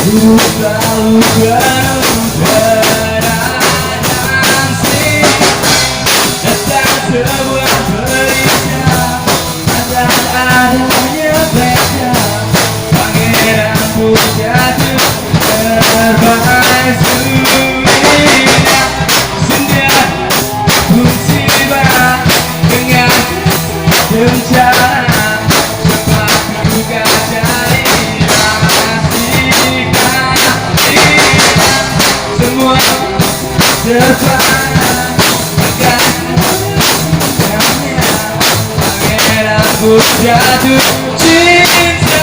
selalu beradaptasi tentang sebuah berita dan adanya beda. Pangeran pun jatuh terbaik sudah. Senja pun tiba dengan rencana. Cepat juga cari semua terpana akan pangeran pun jatuh cinta.